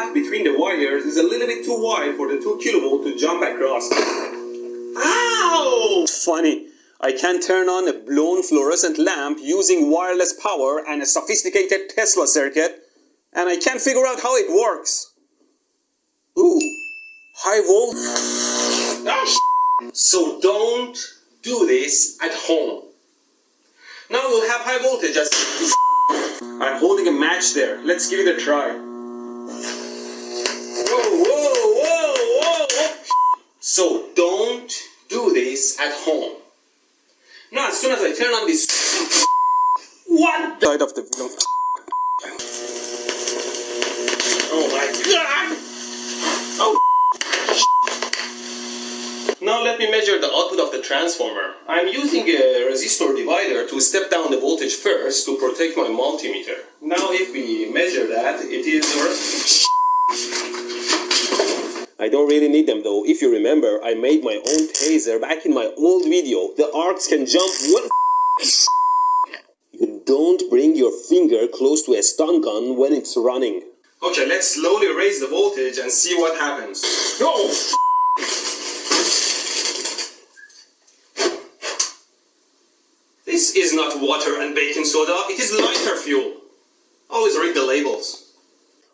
gap between the wires is a little bit too wide for the 2 kilovolt to jump across. Ow! Funny. I can turn on a blown fluorescent lamp using wireless power and a sophisticated Tesla circuit, and I can't figure out how it works. Ooh, high volt. So don't do this at home. Now we'll have high voltage as... I'm holding a match there. Let's give it a try. Whoa, whoa, whoa, whoa, whoa. So don't do this at home. Now as soon as I turn on this... What? Side of the film. Oh my god! Oh. Now let me measure the output of the transformer. I'm using a resistor divider to step down the voltage first to protect my multimeter. Now if we measure that, it is... I don't really need them though. If you remember, I made my own taser back in my old video. The arcs can jump well... You don't bring your finger close to a stun gun when it's running. Okay, let's slowly raise the voltage and see what happens. No! This is not water and baking soda, it is lighter fuel. Always read the labels.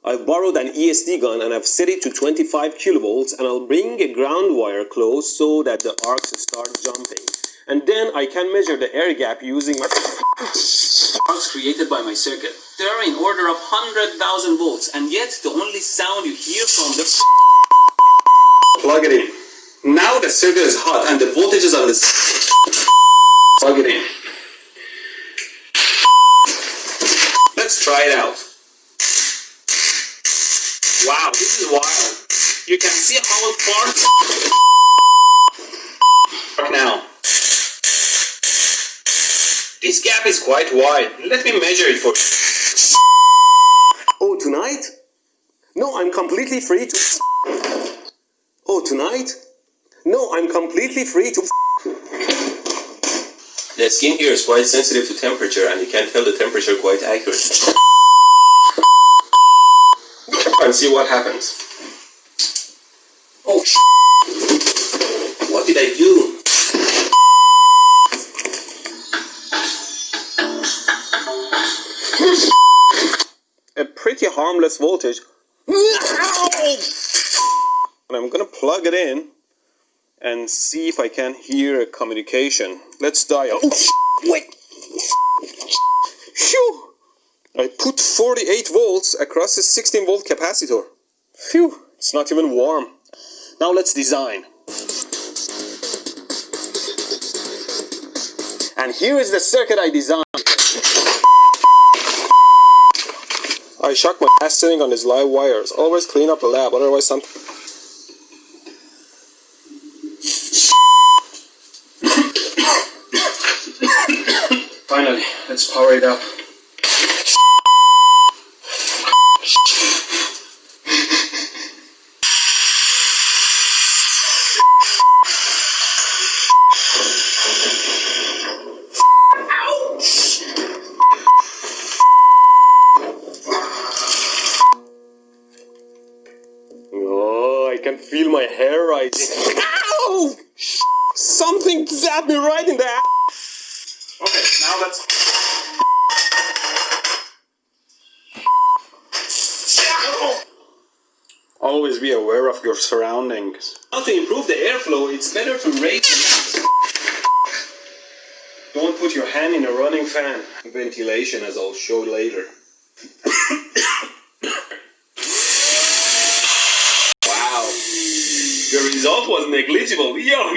I've borrowed an ESD gun and I've set it to 25 kilovolts, and I'll bring a ground wire close so that the arcs start jumping. And then I can measure the air gap using my... arcs created by my circuit. They're in order of 100,000 volts, and yet the only sound you hear from the... Plug it in. Now the circuit is hot and the voltage is on the... Plug it in. Let's try it out. Wow, this is wild. You can see how far... Now. This gap is quite wide. Let me measure it for... Oh, tonight? No, I'm completely free to... Oh, tonight? No, I'm completely free to... The skin here is quite sensitive to temperature, and you can tell the temperature quite accurately. And see what happens. Oh, what did I do? A pretty harmless voltage. And I'm gonna plug it in and see if I can hear a communication. Let's dial. Oh, wait. Phew. I put 48 volts across a 16 volt capacitor. Phew, it's not even warm. Now let's design. And here is the circuit I designed. I shocked my ass sitting on these live wires. Always clean up the lab, otherwise something... Finally, let's power it up. Oh, I can feel my hair rising. Ow! Something zapped me right in the ass. Okay, now let's... Always be aware of your surroundings. Now to improve the airflow, it's better to raise the lamp. Don't put your hand in a running fan. Ventilation, as I'll show later. Wow, the result was negligible. Yo.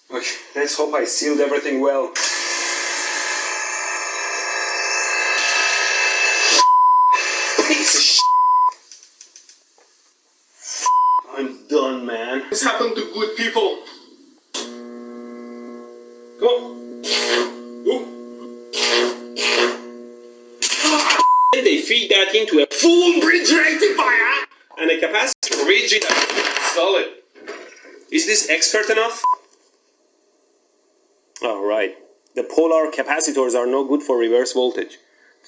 Okay, let's hope I sealed everything well. I'm done, man. This happened to good people. Go. Then they feed that into a full bridge rectifier and a capacitor rigid and solid. Is this expert enough? Alright, The polar capacitors are no good for reverse voltage.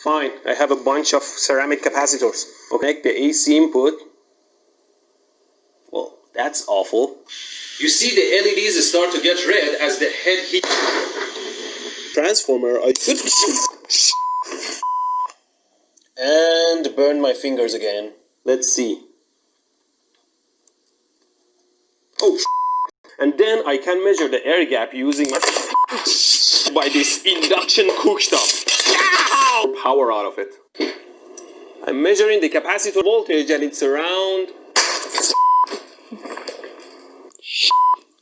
Fine, I have a bunch of ceramic capacitors. Okay, connect the AC input. Well, that's awful. You see the LEDs start to get red as the head heat. Transformer, I should... And burn my fingers again. Let's see. Oh, and then I can measure the air gap using my... by this induction cooktop. Power out of it. I'm measuring the capacitor voltage and it's around...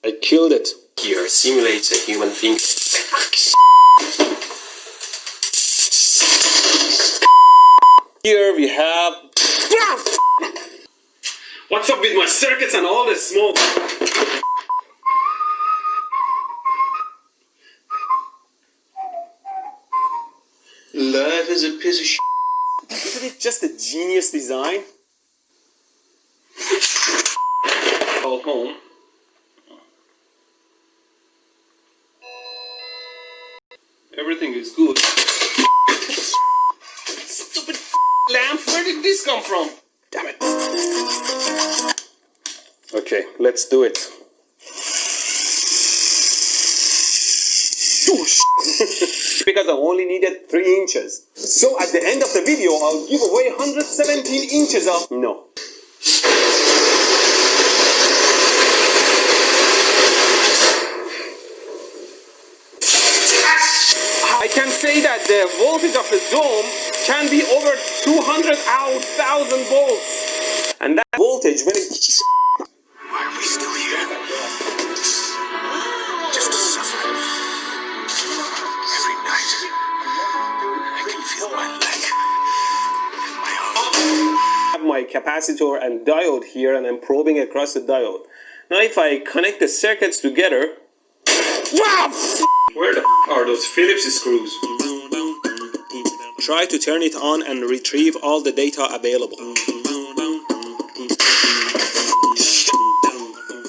I killed it. Here simulates a human finger. Here we have... What's up with my circuits and all this smoke? Life is a piece of shit. Isn't it just a genius design? Go home. Everything is good. Stupid lamp, where did this come from? Damn it. Okay, let's do it. Because I only needed 3 inches. So at the end of the video, I'll give away 117 inches of... No. I can say that the voltage of the dome can be over 200,000 volts. And that voltage, when it... Why are we still here? Just to suffer. Every night, I can feel my leg and my arm. I have my capacitor and diode here, and I'm probing across the diode. Now if I connect the circuits together... Where the are those Phillips screws? Try to turn it on and retrieve all the data available.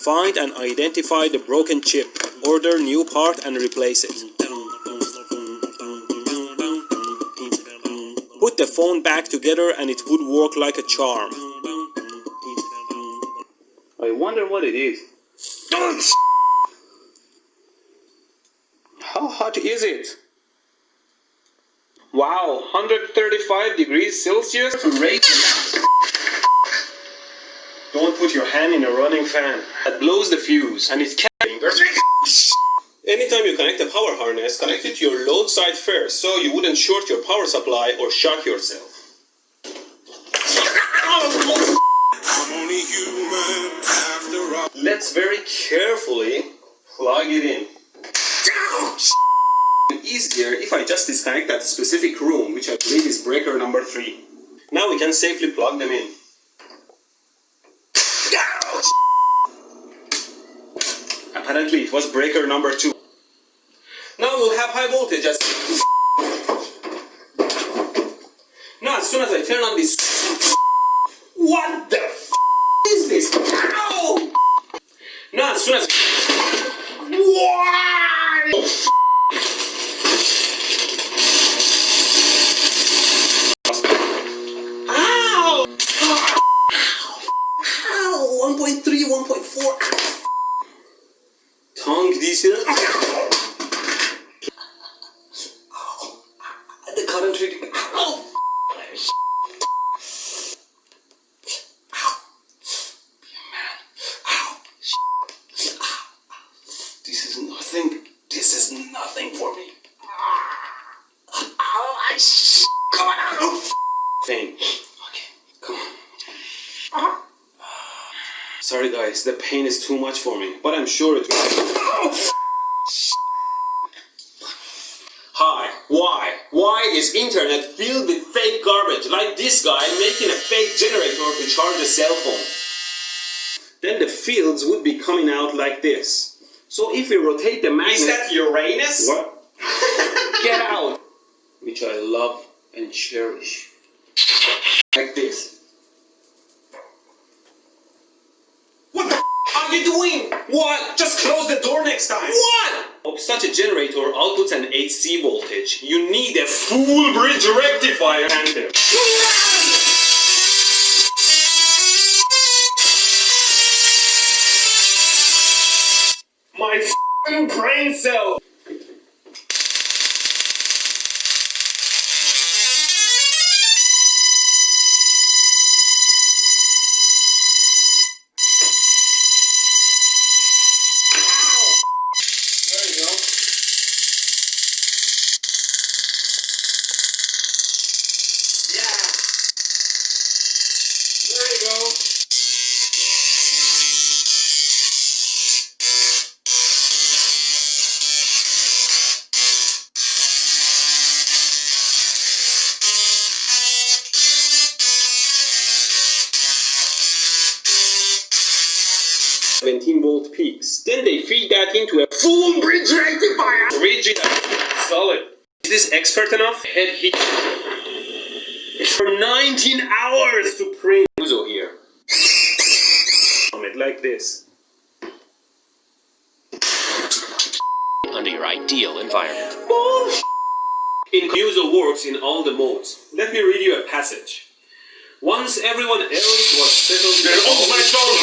Find and identify the broken chip. Order new part and replace it. Put the phone back together and it would work like a charm. I wonder what it is. How hot is it? Wow, 135 degrees Celsius? Don't put your hand in a running fan. That blows the fuse and it can't. Anytime you connect a power harness, connect it to your load side first so you wouldn't short your power supply or shock yourself. I'm only human after all. Let's very carefully plug it in. Easier if I just disconnect that specific room, which I believe is breaker number 3. Now we can safely plug them in. Apparently it was breaker number 2. Now we'll have high voltage as... Now as soon as I turn on this... What the is this? Ow! Now as soon as... Why? Ow! Ow! 1.3, 1.4. Tongue detail. The current reading. Ow! This is nothing for me. Come on out. Thing. Okay, come on. Sorry guys, the pain is too much for me, but I'm sure it will. Hi, why is internet filled with fake garbage like this guy making a fake generator to charge a cell phone? Then the fields would be coming out like this. So if we rotate the magnet... Is that Uranus? What? Get out! Which I love and cherish. Like this. What the f*** are you doing? What? Just close the door next time. What? Such a generator outputs an AC voltage. You need a full bridge rectifier. Enter. My f***ing brain cell. There you go. Yeah. There you go. 17-volt peaks. Then they feed that into a full bridge rectifier. Rigid, solid. Is this expert enough? Head heat. For 19 hours to print. Uzo here. Like this. Under your ideal environment. Uzo works in all the modes. Let me read you a passage. Once everyone else was settled there. Oh my God!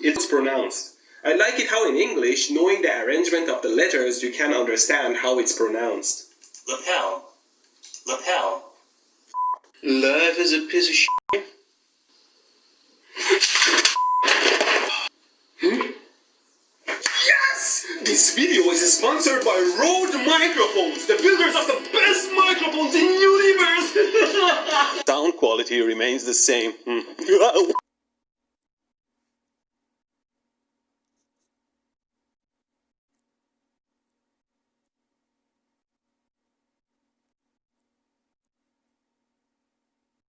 It's pronounced. I like it how in English, knowing the arrangement of the letters, you can understand how it's pronounced. Lapel. Lapel. Life is a piece of shit. Yes! This video is sponsored by Rode Microphones, the builders of the best microphones in the universe! Sound quality remains the same.